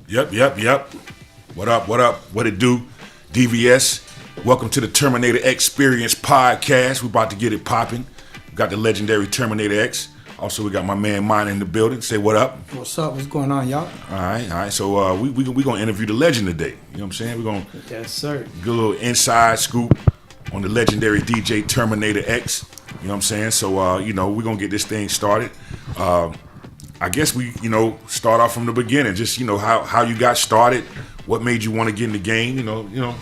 Yep. What up? What it do? DVS. Welcome to the Terminator Experience podcast. We about to get it popping. We got the legendary Terminator X. Also, we got my man Mine in the building. Say what up. What's up? What's going on, y'all? All right. So we gonna interview the legend today. You know what I'm saying? We're gonna Yes, sir. get a little inside scoop on the legendary DJ Terminator X. You know what I'm saying? So we're gonna get this thing started. I guess we start off from the beginning. Just how you got started. What made you want to get in the game? You know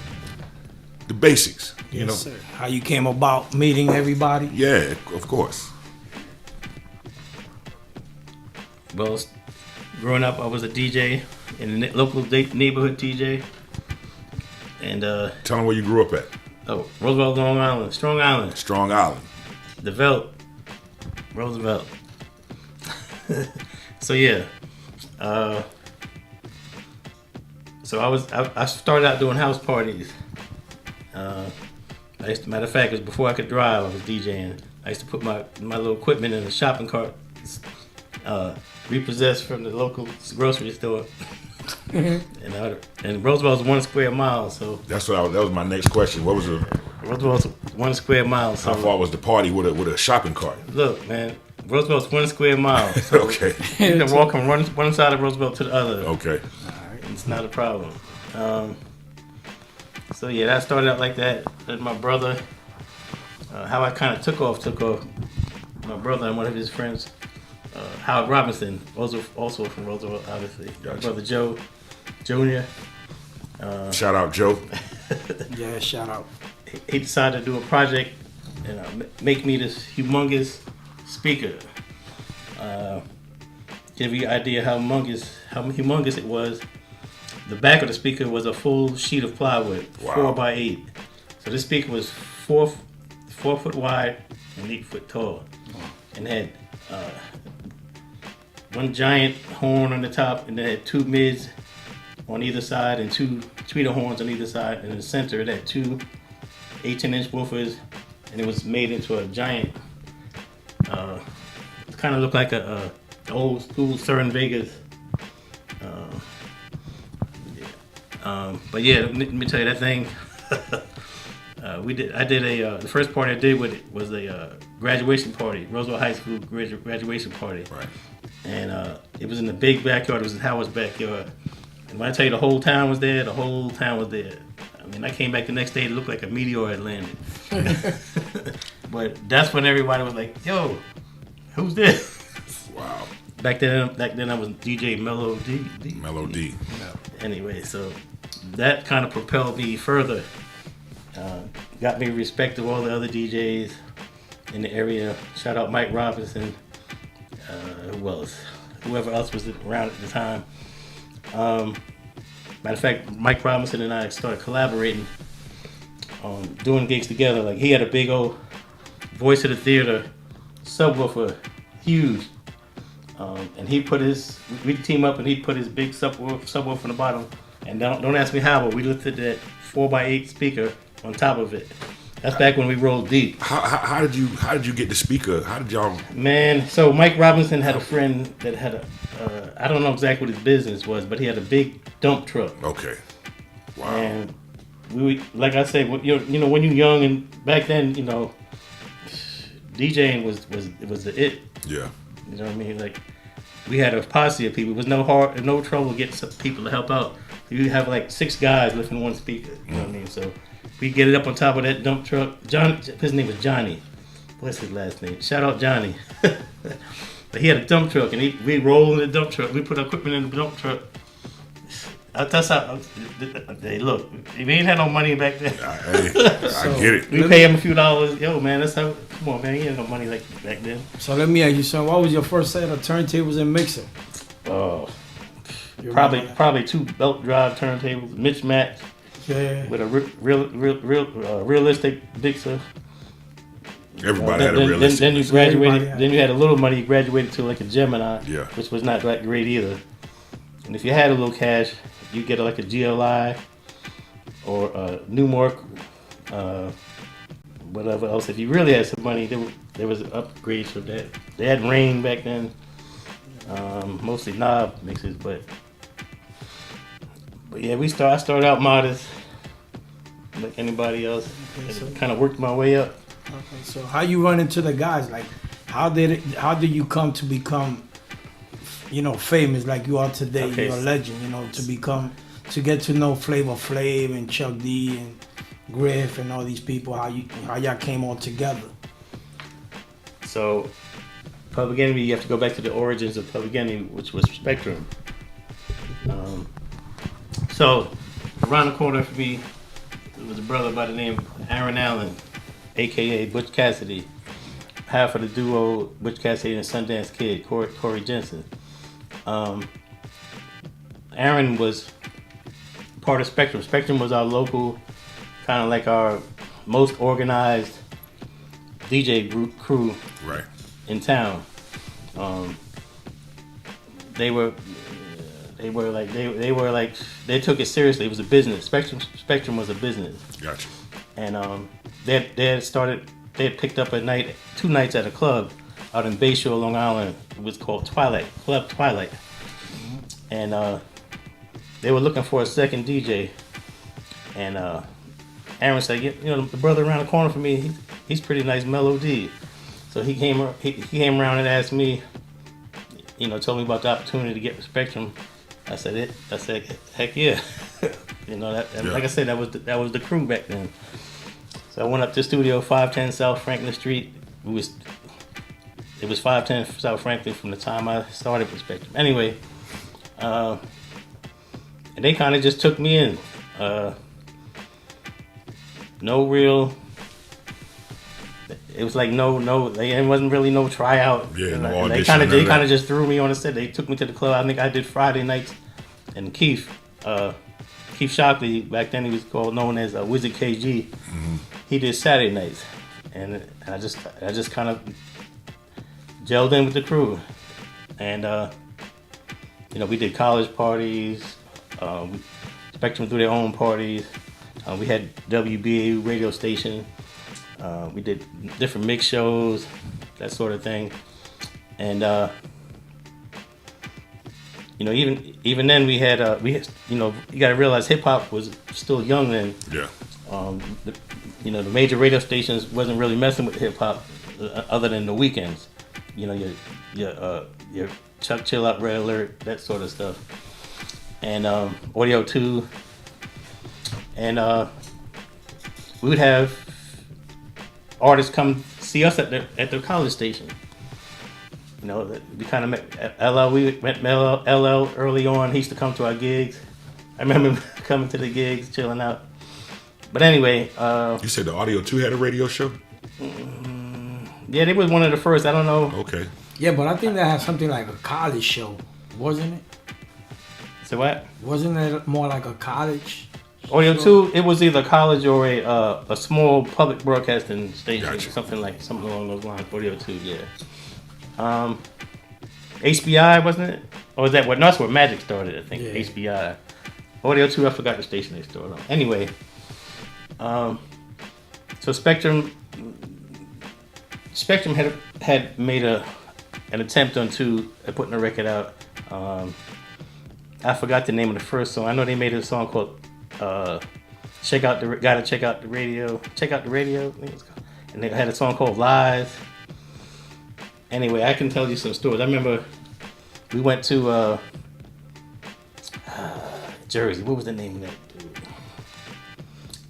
the basics. Yes, sir. How you came about meeting everybody? Yeah, of course. Well, growing up, I was a DJ in the local neighborhood DJ. And Tell them where you grew up at. Roosevelt, Long Island, Strong Island. Strong Island. Developed. Roosevelt. So yeah. So I started out doing house parties. Matter of fact, it was before I could drive. I was DJing. I used to put my little equipment in a shopping cart, repossessed from the local grocery store. and Roosevelt's 1 square mile, so That was my next question. What was the Roosevelt's 1 square mile. So how far was the party with a shopping cart? look, man, Roosevelt's 1 square mile. So Okay. you can walk from one side of Roosevelt to the other. Okay. It's not a problem. So yeah, that started out like that. Then my brother, how I kind of took off. My brother and one of his friends, Howard Robinson, also from Roosevelt, obviously. Gotcha. My brother Joe Jr. Shout out Joe. Yeah, shout out. He decided to do a project and make me this humongous speaker. Give you an idea how humongous it was. The back of the speaker was a full sheet of plywood, Wow. 4x8. So this speaker was 4 foot wide and 8 foot tall, and had one giant horn on the top, and it had 2 mids on either side and 2 tweeter horns on either side. And in the center, it had 2 18-inch woofers, and it was made into a giant. It kind of looked like a old school CERN Vegas. But yeah, let me tell you that thing. The first party I did with it was a graduation party, Roosevelt High School graduation party. Right. And it was in the big backyard. It was in Howard's backyard. And when I tell you the whole town was there, I mean, I came back the next day, it looked like a meteor had landed. But that's when everybody was like, yo, who's this? Wow. Back then I was DJ Mellow D. Mellow D. Anyway, so that kind of propelled me further. Got me respect to all the other DJs in the area. Shout out Mike Robinson. Whoever else was around at the time. Matter of fact, Mike Robinson and I started collaborating on doing gigs together. Like, he had a big old Voice of the Theater subwoofer, huge. And we'd team up and he'd put his big subwoofer on the bottom. And don't ask me how, but we lifted that 4x8 speaker on top of it. That's back when we rolled deep. How did you get the speaker? How did y'all? Man, so Mike Robinson had a friend that had I don't know exactly what his business was, but he had a big dump truck. Okay. Wow. And we, like I said, when you're young, and back then, DJing was the it. Yeah. You know what I mean? Like, we had a posse of people. It was no trouble getting some people to help out. You have like 6 guys lifting one speaker. You know what I mean? So we get it up on top of that dump truck. His name was Johnny. What's his last name? Shout out Johnny. But he had a dump truck, and we rolled in the dump truck. We put our equipment in the dump truck. That's how. Hey, look, we ain't had no money back then. I get it. We pay him a few dollars. Yo, man, that's how. Come on, man, he had no money like back then. So let me ask you, son, what was your first set of turntables and mixer? Oh, probably 2 belt drive turntables, mismatched. Yeah. With a realistic mixer. Everybody had a realistic. Then you graduated. Then you had a little money. You graduated to like a Gemini, Yeah. which was not that great either. And if you had a little cash, you get like a GLI or a Newmark, whatever else. If you really had some money, there was upgrades for that. They had Rain back then, mostly knob mixes, but But yeah, I started out modest, like anybody else. Okay, so- Kind of worked my way up. Okay, so how you run into the guys? Like, how did you come to become, famous like you are today? Okay. You're a legend. To get to know Flavor Flav and Chuck D and Griff and all these people. How y'all came all together? So, Public Enemy, you have to go back to the origins of Public Enemy, which was Spectrum. So, around the corner for me was a brother by the name of Aaron Allen, aka Butch Cassidy, half of the duo Butch Cassidy and Sundance Kid, Corey Jensen. Aaron was part of Spectrum. Spectrum was our local, kind of like our most organized DJ group crew Right. in town. They took it seriously. It was a business. Spectrum was a business, Gotcha. and they had picked up 2 nights at a club out in Bayshore, Long Island. It was called Club Twilight, and they were looking for a second DJ. And Aaron said, the brother around the corner from me, he's pretty nice, Mellow D. So he came around and asked me, told me about the opportunity to get with Spectrum. I said, heck yeah. Yeah. Like I said, that was the crew back then. So I went up to Studio 510 South Franklin Street. It was 510 South Franklin from the time I started with Spectrum. Anyway, and they kind of just took me in. No real. It was like it wasn't really no tryout. Yeah, no And they audition, kind none of of that. just threw me on the set. They took me to the club. I think I did Friday nights, and Keith Shockley, back then he was known as Wizard KG. He did Saturday nights, and I just kind of gelled in with the crew, and we did college parties. Spectrum threw their own parties. We had WBA radio station. We did different mix shows, that sort of thing, and even then we had you got to realize hip hop was still young then. Yeah. The major radio stations wasn't really messing with hip hop other than the weekends. Your Chuck Chill Out, Red Alert, that sort of stuff, and Audio 2, and we would have artists come see us at the college station. We kind of met LL. We met LL early on. He used to come to our gigs. I remember him coming to the gigs, chilling out. But anyway, You said the Audio 2 had a radio show? yeah, they was one of the first. I don't know. Okay. Yeah, but I think they had something like a college show, wasn't it? So what? Wasn't it more like a college? Audio 2, it was either college or a small public broadcasting station, Gotcha. something along those lines. Audio 2, yeah. HBI, wasn't it? Or was that what? No, that's where Magic started, I think. Yeah. HBI. Audio 2, I forgot the station they started on. Anyway, so Spectrum had made an attempt on putting a record out. I forgot the name of the first song. I know they made a song called Gotta Check Out the Radio. Check Out the Radio, I think it's called. And they had a song called Lies. Anyway, I can tell you some stories. I remember we went to Jersey. What was the name of that dude?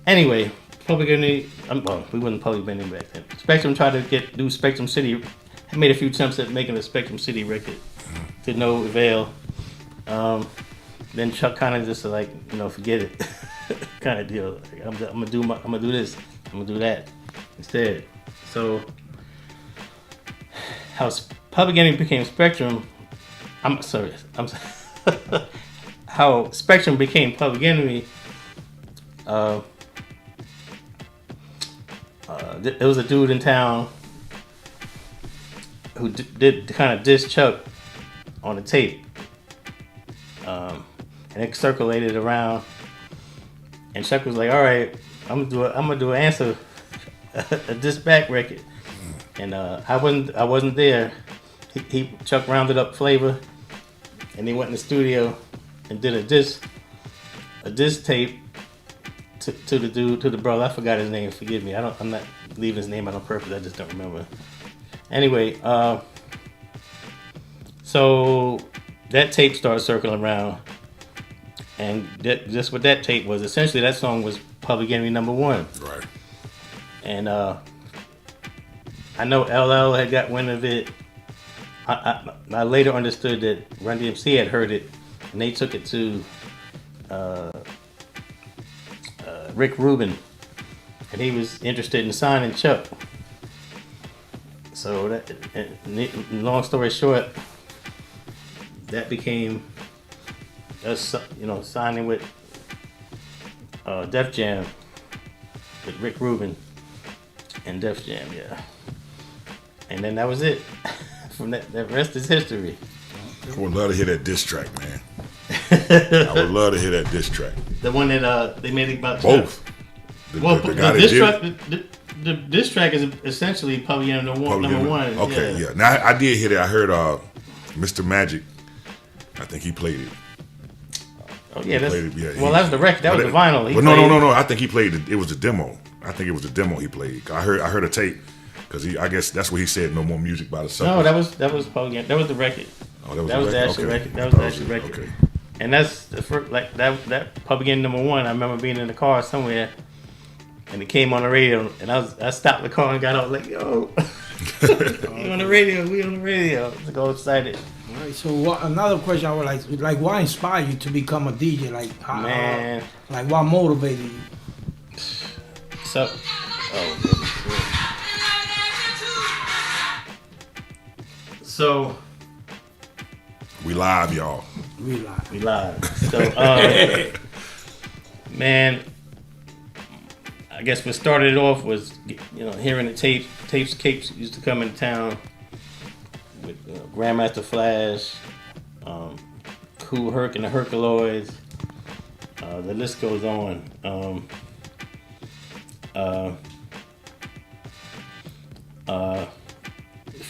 Anyway, Public Enemy. We wasn't Public Enemy back then. Spectrum tried to do Spectrum City. Had made a few attempts at making a Spectrum City record to no avail. Then Chuck kind of just forget it, kind of deal. Like, I'm gonna do this, I'm gonna do that instead. So how Public Enemy became Spectrum. How Spectrum became Public Enemy. There was a dude in town who did kind of diss Chuck on a tape. And it circulated around, and Chuck was like, "All right, I'm gonna do an answer, a diss back record." And I wasn't there. Chuck rounded up Flavor, and they went in the studio and did a diss. a disc tape to the brother. I forgot his name. Forgive me. I'm not leaving his name out on purpose. I just don't remember. Anyway, so that tape started circling around, and just what that tape was, essentially that song was Public Enemy #1. Right. And I know LL had got wind of it. I later understood that Run DMC had heard it, and they took it to Rick Rubin, and he was interested in signing Chuck. So that, long story short, that became us, signing with Def Jam, with Rick Rubin and Def Jam, yeah. And then that was it. From that rest is history. I would love to hear that diss track, man. I would love to hear that diss track. The one that they made about both. The diss track is essentially Public Enemy #1. Okay, yeah. Now I did hear that. I heard Mr. Magic. I think he played it. Oh yeah, that's that was the record. That was the vinyl. But no. I think he played it. It was a demo. I think it was a demo he played. I heard a tape because I guess that's what he said. No more music by the suckers. No, that was Public Enemy. That was the record. Oh, that was the actual record. That was the actual record. Okay. And that's the first, like that Public Enemy #1. I remember being in the car somewhere, and it came on the radio, and I stopped the car and got out like, yo, we on the radio. I was like, all excited. All right. So another question I would like, what inspired you to become a DJ? Like, Man, like what motivated you? So, So we live, y'all. We live. So, man, I guess what started it off was, hearing the tapes used to come into town with Grandmaster Flash, Kool Herc and the Herculoids. The list goes on.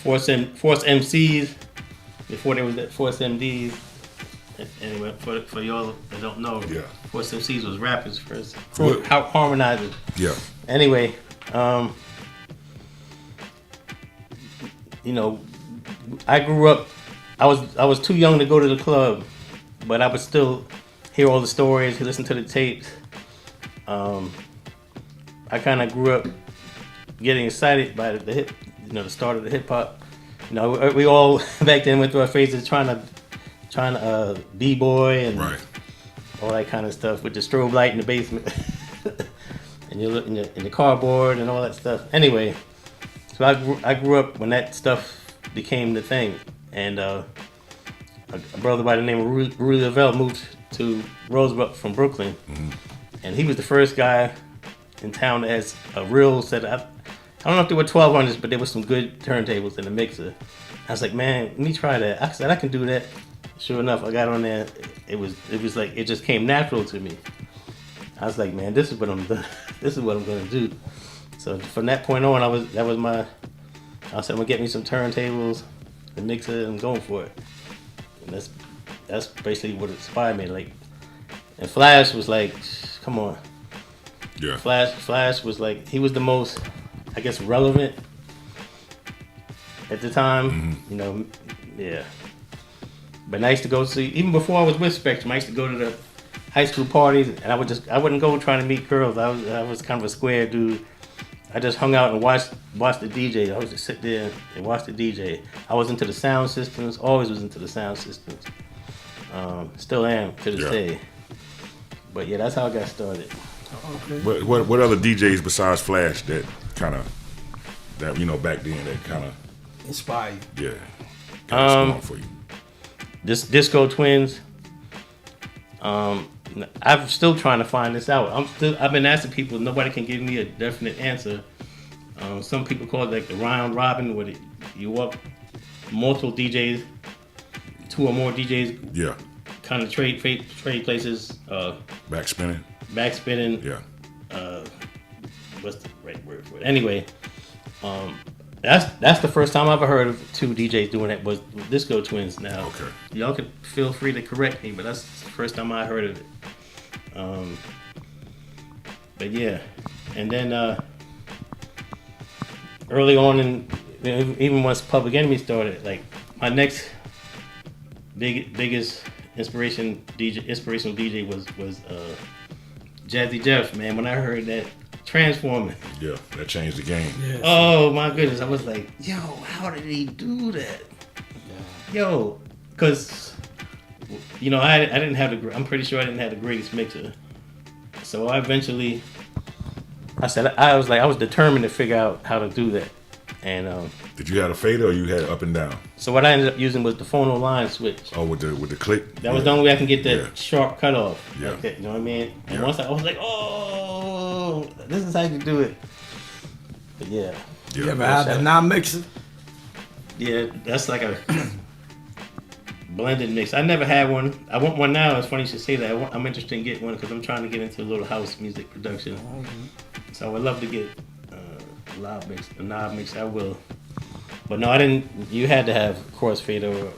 Force MCs before there was that Force MDs. Anyway, for y'all that don't know, yeah. Force MCs was rappers first, harmonizers. Yeah. Anyway, I grew up. I was too young to go to the club, but I would still hear all the stories, listen to the tapes. I kind of grew up getting excited by the start of the hip hop. We all back then went through our phases trying to b-boy and right. all that kind of stuff with the strobe light in the basement, and you're looking in the cardboard and all that stuff. Anyway, so I grew up when that stuff became the thing, and a brother by the name of Rudy Lavelle moved to Rosebud from Brooklyn, and he was the first guy in town that has a real set of, I don't know if there were 1200s, but there was some good turntables in the mixer. I was like, man, let me try that. I said I can do that. Sure enough, I got on there. It was like it just came natural to me. I was like, man, this is what I'm doing. This is what I'm gonna do. So from that point on, I said I'm gonna get me some turntables, the mixer, and I'm going for it. And that's basically what inspired me. Like, and Flash was like, come on. Yeah. Flash was like, he was the most, I guess, relevant at the time. Yeah. But I used to go see, even before I was with Spectrum, I used to go to the high school parties, and I wouldn't go trying to meet girls. I was kind of a square dude. I just hung out and watched the DJ. I would just sit there and watch the DJ. I was into the sound systems. Always was into the sound systems. Still am to this day. But yeah, that's how I got started. Okay. What other DJs besides Flash that back then that kind of inspired you? Yeah. Kind of for you. This Disco Twins. I'm still trying to find this out. I've been asking people. Nobody can give me a definite answer. Some people call it like the round robin, where you walk multiple DJs, 2 or more DJs. Yeah. Kind of trade places. Backspinning. Yeah. What's the right word for it? Anyway, that's the first time I ever heard of 2 DJs doing that was Disco Twins. Now, okay, y'all can feel free to correct me, but that's the first time I heard of it. But yeah, and then early on in, even once Public Enemy started, like my next biggest inspirational DJ was Jazzy Jeff, man. When I heard that Transforming, Yeah, that changed the game. Yes. oh my goodness, I was like, yo, how did he do that? Yo, because you know I didn't have I'm pretty sure I didn't have the greatest mixer, so I eventually I was determined to figure out how to do that, and Did you have a fader or you had up and down? so what I ended up using was the phono line switch. Oh, with the click. That was the only way I can get that Yeah. sharp cutoff. Yeah. Like that, you know what I mean? And Yeah. once I was like, oh, this is how you do it. But yeah. You ever had the non-mixer? Yeah, that's like a blended mix. I never had one. I want one now. It's funny you should say that. I'm interested in getting one because I'm trying to get into a little house music production. So I would love to get a knob mix. I will. But no, I didn't. You had to have crossfader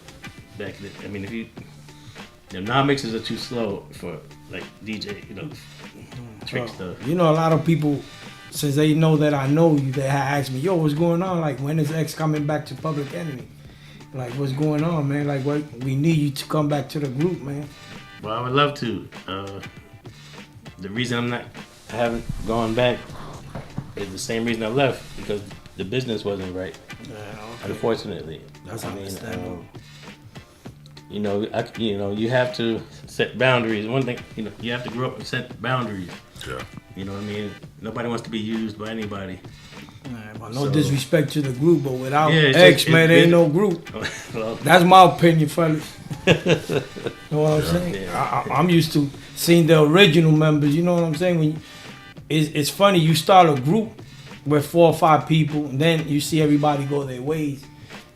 back then. I mean, the knob mixes are too slow for like DJ, trick stuff. You know, a lot of people, since they know that I know you, they have asked me, yo, what's going on? Like, when is X coming back to Public Enemy? Like, what's going on, man? Like, what, we need you to come back to the group, man. Well, I would love to. The reason I haven't gone back is the same reason I left, because the business wasn't right. Yeah, Unfortunately, That's I mean, understandable. you have to set boundaries. One thing, you have to grow up and set boundaries. Yeah. You know what I mean? Nobody wants to be used by anybody. Well, no So- disrespect to the group, but without Yeah, it's X, just- man, it's there ain't been- no group. Well, That's my opinion, fellas. Know what I'm saying? Yeah. I'm used to seeing the original members. You know what I'm saying? When it's funny, you start a group with 4 or 5 people, and then you see everybody go their ways.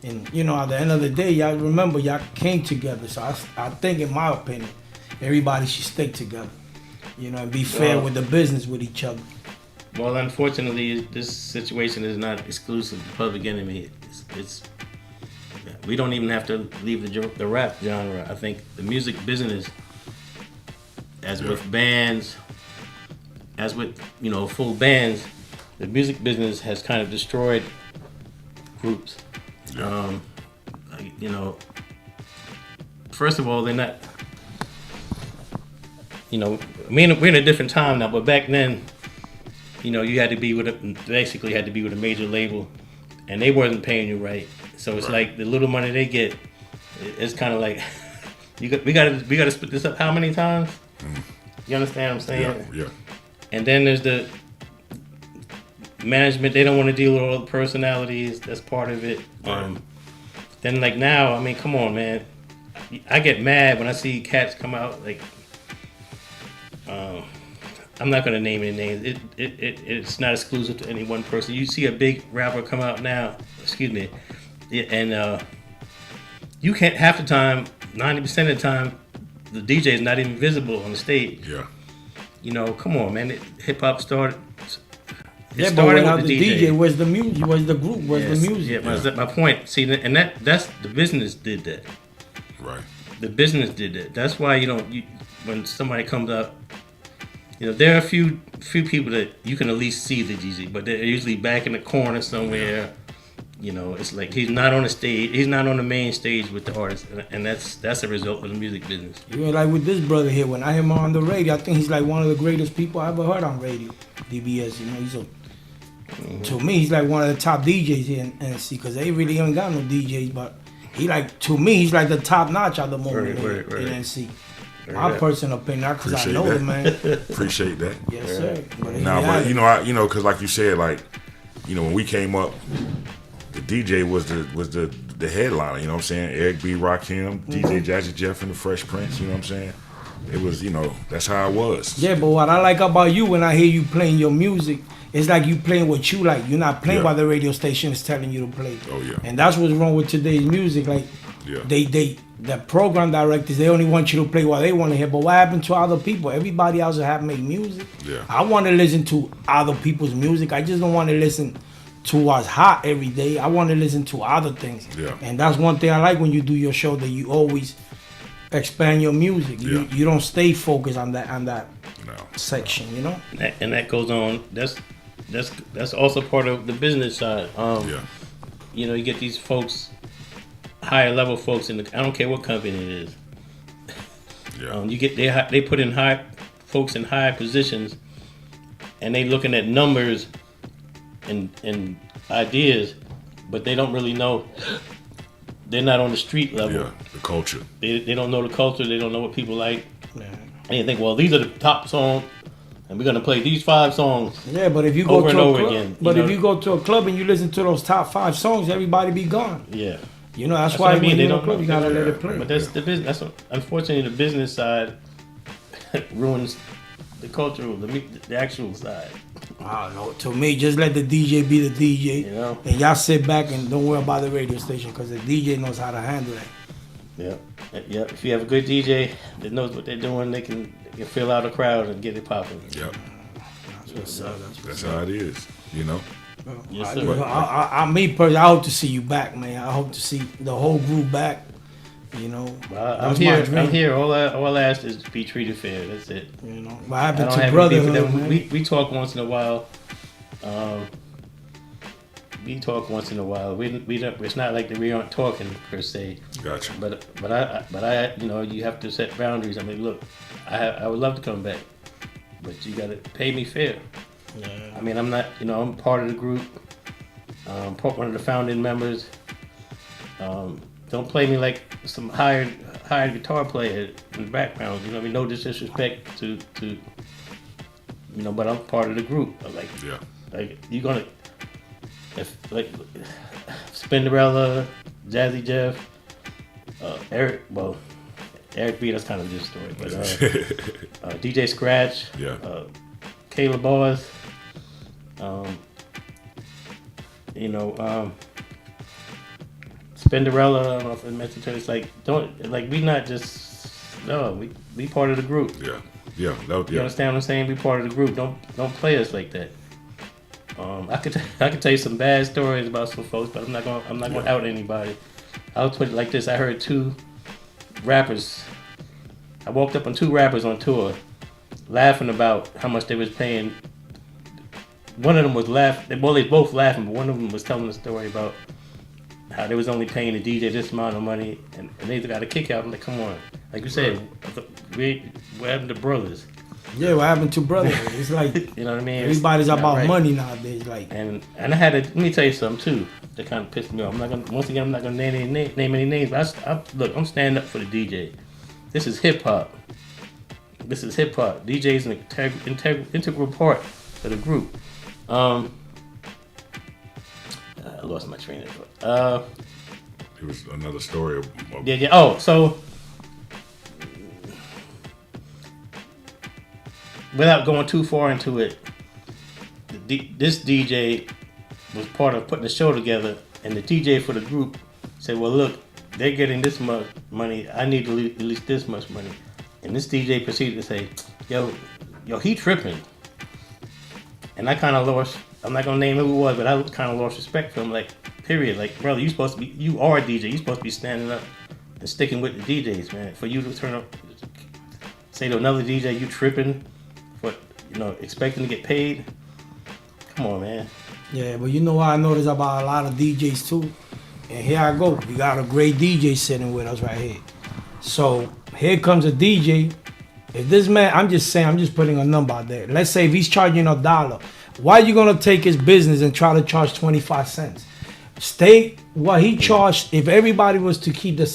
And at the end of the day, y'all remember y'all came together. So I think, in my opinion, everybody should stick together. And be fair Well- with the business with each other. well, unfortunately, this situation is not exclusive to Public Enemy. It's we don't even have to leave the rap genre. I think the music business, as with bands, as with full bands, the music business has kind of destroyed groups. Yeah. First of all, they're not. We're in a different time now, but back then, you had to be basically had to be with a major label, and they wasn't paying you right. So it's like the little money they get, it's kind of like we got to split this up how many times? You understand what I'm saying? Yeah. And then there's the management. They don't want to deal with all the personalities. That's part of it. Right. Then like now, I mean, come on, man. I get mad when I see cats come out like. I'm not gonna name any names. It's not exclusive to any one person. You see a big rapper come out now. Excuse me. And you can't, half the time, 90% of the time, the DJ is not even visible on the stage. Yeah. Come on, man. Hip hop started. Yeah, but without the DJ, where's the music? Where's the group? Where's the music? Yeah, that's my point. See, and that's the business did that. Right. The business did that. That's why when somebody comes up, there are a few people that you can at least see the DJ, but they're usually back in the corner somewhere. It's like he's not on the stage. He's not on the main stage with the artist, and that's a result of the music business. Like with this brother here, when I hear him on the radio, I think he's like one of the greatest people I ever heard on radio. DBS, he's to me, he's like one of the top DJs here in NC, because they really ain't got no DJs, but to me, he's like the top notch at the moment Right. in NC. My personal opinion, because I know that. the man. Appreciate that. Yes, sir. But because like you said, when we came up, the DJ was the headliner. You know what I'm saying? Eric B. Rakim, DJ Jazzy Jeff, and the Fresh Prince. You know what I'm saying? It was, that's how it was. Yeah, but what I like about you when I hear you playing your music, it's like you playing what you like. You're not playing what the radio station is telling you to play. Oh yeah. And that's what's wrong with today's music. Like, the program directors, they only want you to play what they want to hear. But what happened to other people? Everybody else have made music. Yeah. I want to listen to other people's music. I just don't want to listen to what's hot every day. I want to listen to other things. Yeah. And that's one thing I like when you do your show, that you always expand your music. Yeah. You don't stay focused on that section, you know. And that goes on. That's also part of the business side. You know, you get these folks, higher level folks I don't care what company it is. You get they put in folks in high positions, and they looking at numbers and ideas, but they don't really know. They're not on the street level. Yeah, the culture. They don't know the culture. They don't know what people like. Yeah. And you think, well, these are the top songs, and we're gonna play these 5 songs. Yeah, but if you go over to and a over club, again, but if you go to a club and you listen to those top 5 songs, everybody be gone. Yeah. You know, that's what why I mean. when They you're in a don't club, know. you gotta let it play. But that's the business. That's what, unfortunately, the business side ruins the cultural, the actual side. I don't know. To me, just let the DJ be the DJ, You know? and y'all sit back and don't worry about the radio station because the DJ knows how to handle that. Yep. If you have a good DJ that knows what they're doing, they can fill out a crowd and get it popping. Yep. That's how it is. You know. Yes, sir. Me personally, I hope to see you back, man. I hope to see the whole group back. You know, I'm here. I'm here. All I ask is to be treated fair. That's it. You know, what happened I don't to have brotherhood, anything man? with them. We talk once in a while. We talk once in a while. We don't. It's not like that we aren't talking per se. Gotcha. But I you know, you have to set boundaries. I mean, look, I would love to come back, but you got to pay me fair. Yeah. I mean, I'm not. You know, I'm part of the group. One of the founding members. Don't play me like some hired guitar player in the background. You know what I mean? No disrespect to you know, but I'm part of the group. Like you're gonna Spinderella, Jazzy Jeff, Eric B, that's kind of just a story, but DJ Scratch, Kayla Bars, you know, Spinderella, I don't know if I mentioned to you, we not just, we part of the group. You understand what I'm saying? We part of the group. Don't play us like that. I could tell you some bad stories about some folks, but I'm not gonna out anybody. I'll put it like this: I heard 2 rappers. I walked up on 2 rappers on tour, laughing about how much they was paying. One of them was laughing. Well, they both laughing, but one of them was telling a story about how they was only paying the DJ this amount of money, and they got a kick out. I'm like, come on, like you said, what happened to brothers? Yeah, what happened to brothers? It's like you know what I mean. Everybody's about right. money nowadays. Like, and I had to let me tell you something too that kind of pissed me off. I'm not gonna name any names. But look, I'm standing up for the DJ. This is hip hop. DJ is an integral part of the group. I lost my train of thought. It was another story. Yeah. Oh, so without going too far into it, this DJ was part of putting the show together, and the DJ for the group said, "Well, look, they're getting this much money. I need to at least this much money." And this DJ proceeded to say, "Yo, he tripping." And I kind of lost. I'm not gonna name who it was, but I kind of lost respect for him. Like, period. Like, brother, you are a DJ. You supposed to be standing up and sticking with the DJs, man. For you to turn up, say to another DJ, you tripping, for expecting to get paid. Come on, man. yeah, but you know what I noticed about a lot of DJs too? And here I go. We got a great DJ sitting with us right here. So here comes a DJ. If this man, I'm just putting a number out there. Let's say if he's charging $1, why are you gonna take his business and try to charge 25 cents? Stay what he charged. If everybody was to keep at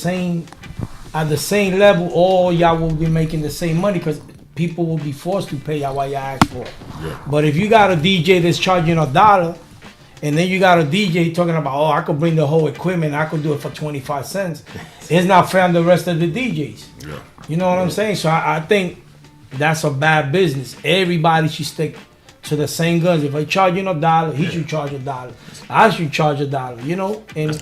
the same level, all y'all will be making the same money because people will be forced to pay y'all what y'all ask for. Yeah. But if you got a DJ that's charging $1, and then you got a DJ talking about, oh, I could bring the whole equipment, I could do it for 25 cents. It's not fair on the rest of the DJs. Yeah. You know what I'm saying? So I think that's a bad business. Everybody should stick to the same guns. If I charge $1, he should charge $1. I should charge $1. You know, and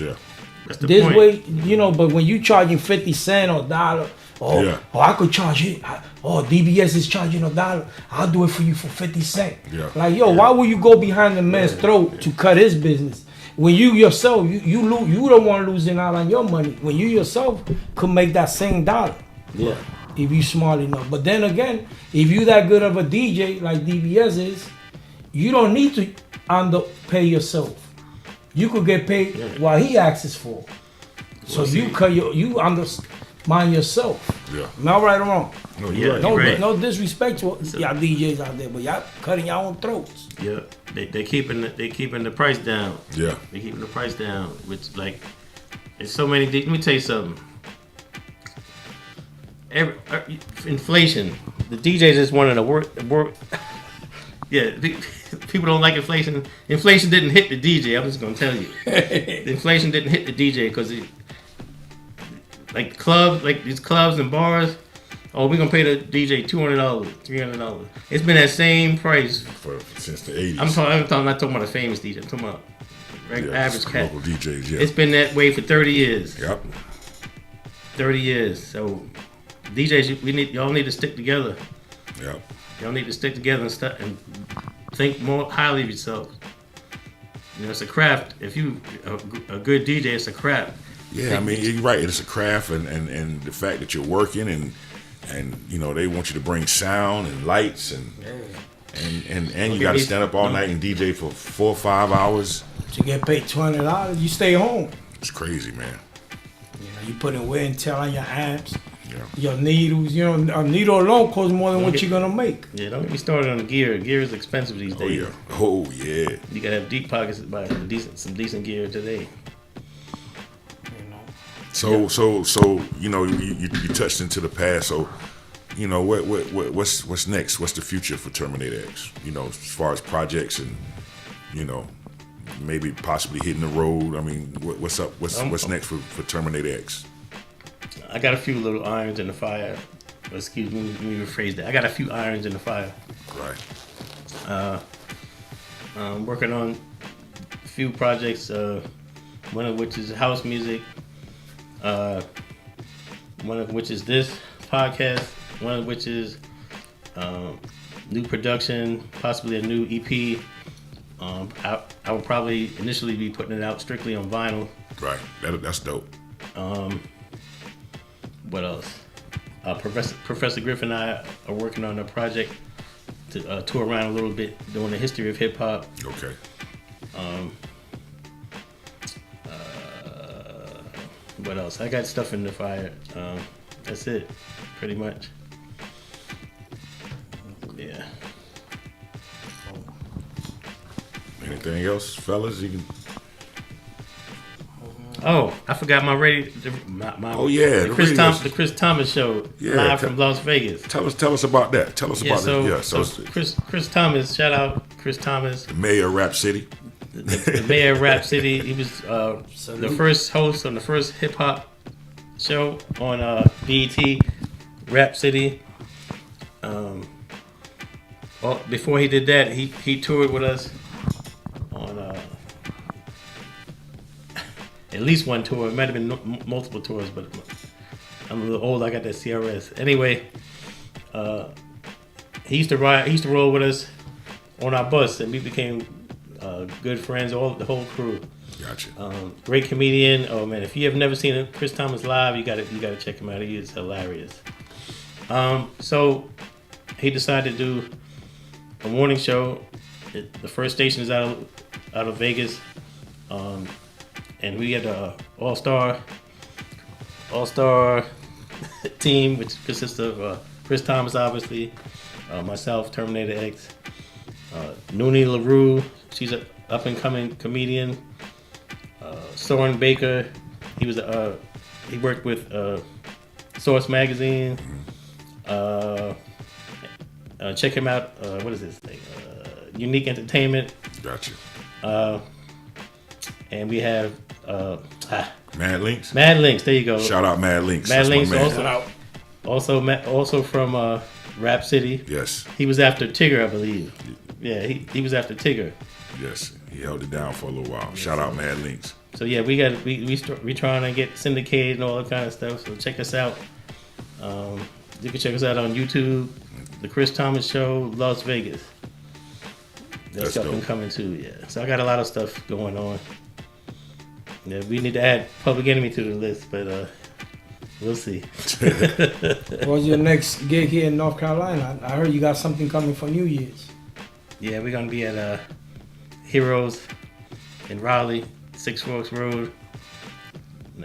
That's the this point. way, but when you charging 50 cents or $1, I could charge it. DBS is charging $1. I'll do it for you for 50 cents. Yeah. Like, why would you go behind the man's throat to cut his business? When you yourself, you don't want to losing out on your money. When you yourself could make that same $1. Yeah. if you smart enough. But then again, if you that good of a DJ like DBS is, you don't need to underpay yourself. You could get paid what he asks for. So you undermine yourself. Yeah. Am I right or wrong? No, you're right. No, right. no disrespect to y'all DJs out there, but y'all cutting your own throats. Yeah, they keeping the price down. Yeah. They keeping the price down, which like there's so many. Let me tell you something. Inflation. The DJs is one of the work. Yeah, people don't like inflation. Inflation didn't hit the DJ. I'm just gonna tell you, the inflation didn't hit the DJ because like these clubs and bars. Oh, we're gonna pay the DJ $200, $300. It's been that same price since the 80s. I'm not talking about a famous DJ. I'm talking about average cat. Local DJs. Yeah. It's been that way for 30 years. Yep. 30 years. So DJs, y'all need to stick together. Yep. Y'all need to stick together and think more highly of yourself. You know, it's a craft. If you a good DJ, it's a craft. Yeah, I mean, you're right. It's a craft, and the fact that you're working, and you know, they want you to bring sound and lights, and you got to stand up all night and DJ for 4 or 5 hours. To get paid $20, you stay home. It's crazy, man. You know, you put in wear and tear on your amps, Yeah. your needles. You know, a needle alone costs more than what you're gonna make. Yeah, don't get me started on the gear. Gear is expensive these days. Oh yeah. You gotta have deep pockets to buy some decent gear today. So you know, you touched into the past. So you know, what's next? What's the future for Terminator X? You know, as far as projects and you know, maybe possibly hitting the road. I mean, what's up? What's next for Terminator X? I got a few little irons in the fire. Excuse me, let me rephrase that. I got a few irons in the fire. Right. I'm working on a few projects. One of which is house music. One of which is this podcast. One of which is new production, possibly a new EP. I will probably initially be putting it out strictly on vinyl. Right. That's dope. What else? Professor Griffin and I are working on a project to tour around a little bit, doing the history of hip hop. Okay. What else? I got stuff in the fire. That's it, pretty much. Yeah. Anything else, fellas? You can. Oh, I forgot my radio. The Chris Thomas show, Yeah, live from Las Vegas. Tell us about that. Tell us about so, it. Yeah. So Chris Thomas, shout out Chris Thomas, the mayor of Rap City. the mayor of Rap City. He was the first host on the first hip hop show on BET, Rap City. Before he did that, he toured with us on at least one tour. It might have been multiple tours, but I'm a little old. I got that CRS. Anyway, he used to roll with us on our bus, and we became good friends. The whole crew. Gotcha. Great comedian. Oh man, if you have never seen Chris Thomas live, you gotta check him out. He is hilarious. So he decided to do a morning show. The first station is out of Vegas. And we had a all-star team, which consists of Chris Thomas, obviously, myself, Terminator X, Noonie LaRue, she's an up-and-coming comedian, Soren Baker, he worked with Source Magazine. Check him out. What is this thing? Unique Entertainment. Gotcha. And we have Mad Links. Mad Links. There you go. Shout out Mad Links. Mad That's Links my man. also from Rap City. Yes. He was after Tigger, I believe. Yeah, he was after Tigger. Yes. He held it down for a little while. Shout out Mad Links. So yeah, we trying to get syndicated and all that kind of stuff. So check us out. You can check us out on YouTube. The Chris Thomas Show, Las Vegas. That's up and coming too. Yeah. So I got a lot of stuff going on. Yeah, we need to add Public Enemy to the list, but We'll see. What's your next gig here in North Carolina? I heard you got something coming for New Year's. Yeah, we're gonna be at Heroes in Raleigh, Six Forks Road.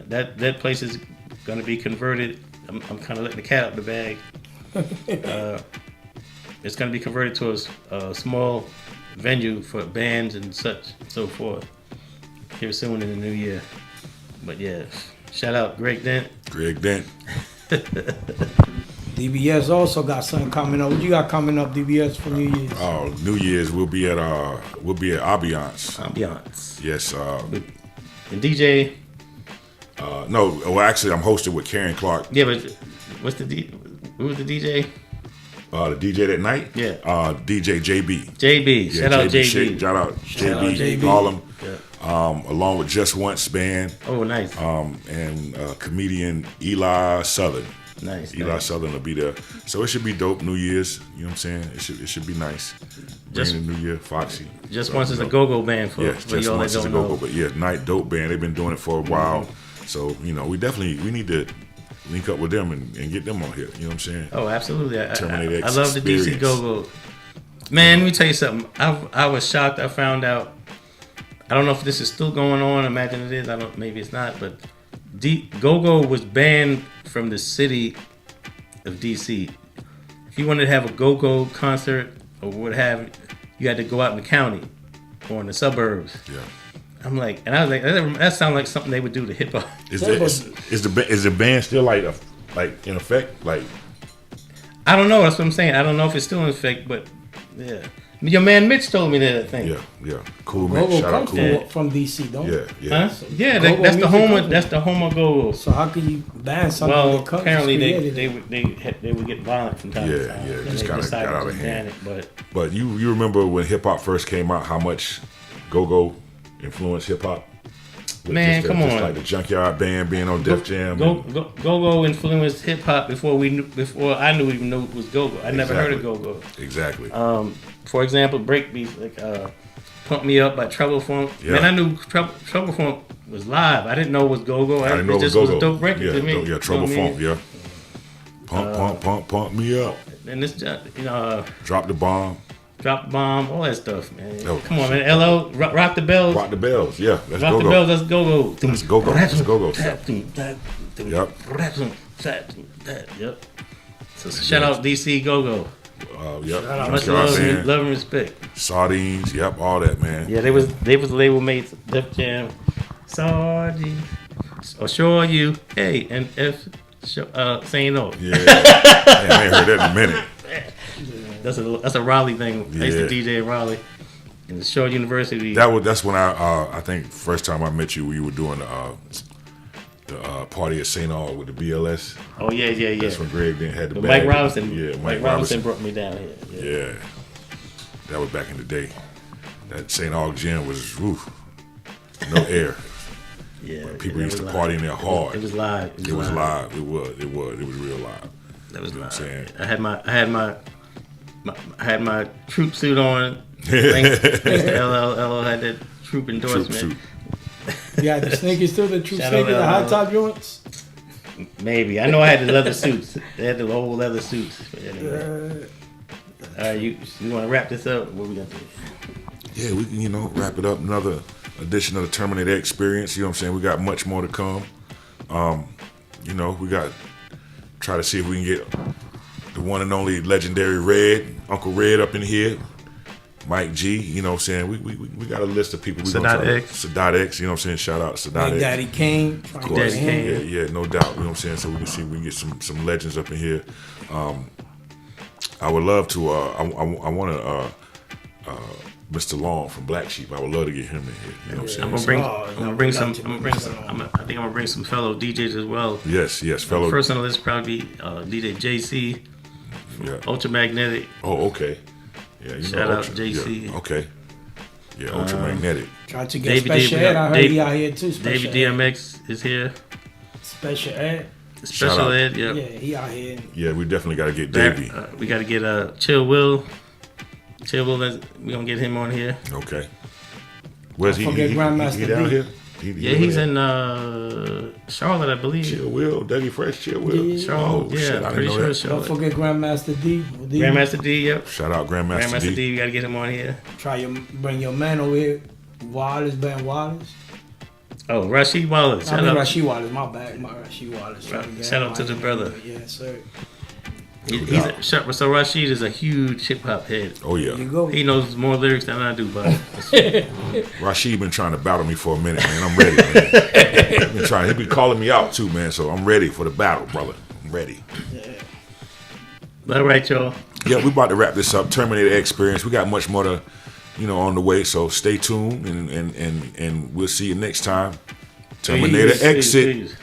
That place is gonna be converted. I'm kind of letting the cat out the bag. It's gonna be converted to a small venue for bands and such and so forth here soon in the new year. But yeah, shout out Greg Dent. Greg Dent. DBS also got something coming up. What you got coming up, DBS, for New Year's? Oh, New Year's we'll be at Ambiance. Ambiance. Yes. And DJ. No, well actually I'm hosted with Karen Clark. Yeah, but who was the DJ? The DJ that night. Yeah. DJ JB. JB. Yeah, Shout out JB. Shout out JB. JB. Harlem. Yeah. Along with Just Once band. Oh, nice. And comedian Eli Southern. Nice. Eli Southern will be there. So it should be dope. New Year's. You know what I'm saying? It should be nice. Bringing the New Year, Foxy. Just Once is a go-go band for Just y'all Once that is a don't go-go. know. But yeah, night dope band. They've been doing it for a while. So, we need to link up with them and get them on here. You know what I'm saying? Oh, absolutely. I Terminator love the DC Experience. Go-Go. Man, let me tell you something. I was shocked. I found out. I don't know if this is still going on. Imagine it is. Maybe it's not. But Go-Go was banned from the city of DC. If you wanted to have a Go-Go concert or what have you had to go out in the county or in the suburbs. Yeah. I'm like, and I was like, that sounds like something they would do to hip hop. Is the band still like in effect? Like, I don't know. That's what I'm saying. I don't know if it's still in effect, but yeah. Your man Mitch told me that. I think. Yeah. Cool man. Go-Go Shout out comes Cool. from DC, don't it? Yeah. Huh? Yeah, Go-Go that's the music home. company. That's the home of Go-Go. So how can you ban something Well, that comes apparently created? they would get violent from time to time. Yeah, And just they kinda decided got out to of hand. ban it, But you remember when hip hop first came out? How much Go-Go influenced hip hop? With Man, come just on. like the Junkyard Band being on Def Jam. Go-Go influenced hip hop before I even knew it was Go-Go. I never heard of Go-Go. Exactly. For example, breakbeats like "Pump Me Up" by Trouble Funk. Yeah. Man, I knew Trouble Funk was live. I didn't know it was Go-Go. I didn't know it it was just Go-Go. was a dope record to me. Yeah, Trouble You know what Funk. Yeah. Pump me up. I mean? And this, Drop the bomb. Drop the Bomb, all that stuff, man. No. Come on, man. LO, Rock the Bells. Rock the bells. Yeah, that's Rock Go-Go. the Bells, that's Go-Go. That's Go-Go. That's Go-Go stuff. Yep. So shout out DC Go-Go. Yep. Much Junkyard love Band. and respect. Sardines. Yep. All that, man. Yeah, they was label mates. Def Jam, Sardines. Assure you, hey, and F, saying no. Yeah. Man, I ain't heard that in a minute. That's a Raleigh thing. I used to Yeah. DJ in Raleigh, in the Shore University. That's when I think first time I met you, we were doing the party at St. Aug with the BLS. Oh yeah. That's when Greg then had the But bag. Mike Robinson. Yeah, Mike Robinson brought me down here. Yeah, that was back in the day. That St. Aug gym was no air. Yeah. People that used to was party live. in there hard. It was live. It was live. It was real live. That was You know live. what I'm saying? I had my troop suit on. Thanks to LL had that troop endorsement. Troop You got the sneakers too, the true Shout sneakers, out, the high top joints. Maybe. I know I had the leather suits. They had the old leather suits. But anyway. All right, you want to wrap this up? What we gonna do? Yeah, we can wrap it up. Another edition of the Terminator Experience. You know what I'm saying? We got much more to come. We got try to see if we can get the one and only legendary Red, Uncle Red, up in here. Mike G, you know what I'm saying? We got a list of people. Sadat X. Sadat X, you know what I'm saying? Shout out Sadat Big X. Daddy Kane. Of course. Daddy Kane. Yeah, no doubt. You know what I'm saying? So we can see if we can get some legends up in here. I would love to. I want to. Mr. Long from Black Sheep. I would love to get him in here. You know what I'm saying? I'm gonna bring some. I think I'm gonna bring some fellow DJs as well. Yes, fellow. First on the list probably DJ JC, Yeah. Ultramagnetic. Oh, okay. Yeah, Shout out Ultra. JC. Yeah, okay. Yeah, Ultramagnetic. Tried to get David Special D- Ed. I heard David- he out here too. Special David Ed. DMX is here. Special Ed. Special out. Ed. Yep. Yeah, he out here. Yeah, we definitely got to get Davey. We got to get Chill Will. Chill Will, we gonna get him on here. Okay. Where's he? Forget Grandmaster He down D. here? He's in Charlotte, I believe. Chill Will, Dougie Fresh, Chill Will. Yeah. Charlotte, Oh, shit, I pretty didn't know sure that. it's Don't Charlotte. forget Grandmaster D. Grandmaster D, yep. Shout out Grandmaster D. D, we gotta get him on here. Bring your man over here. Wallace, Ben Wallace. Oh, Rashid Wallace. I mean Rashid Wallace, my bad. My Rashid Wallace. Shout out to the brother. Yeah, sir. So Rashid is a huge hip hop head. Oh There you yeah, go. He knows more lyrics than I do, but Rashid been trying to battle me for a minute, man. I'm ready, man. He been calling me out too, man. So I'm ready for the battle, brother. I'm ready. all right, y'all. Yeah, we about to wrap this up. Terminator Experience. We got much more to, on the way. So stay tuned, and we'll see you next time. Terminator Peace, Exit. peace.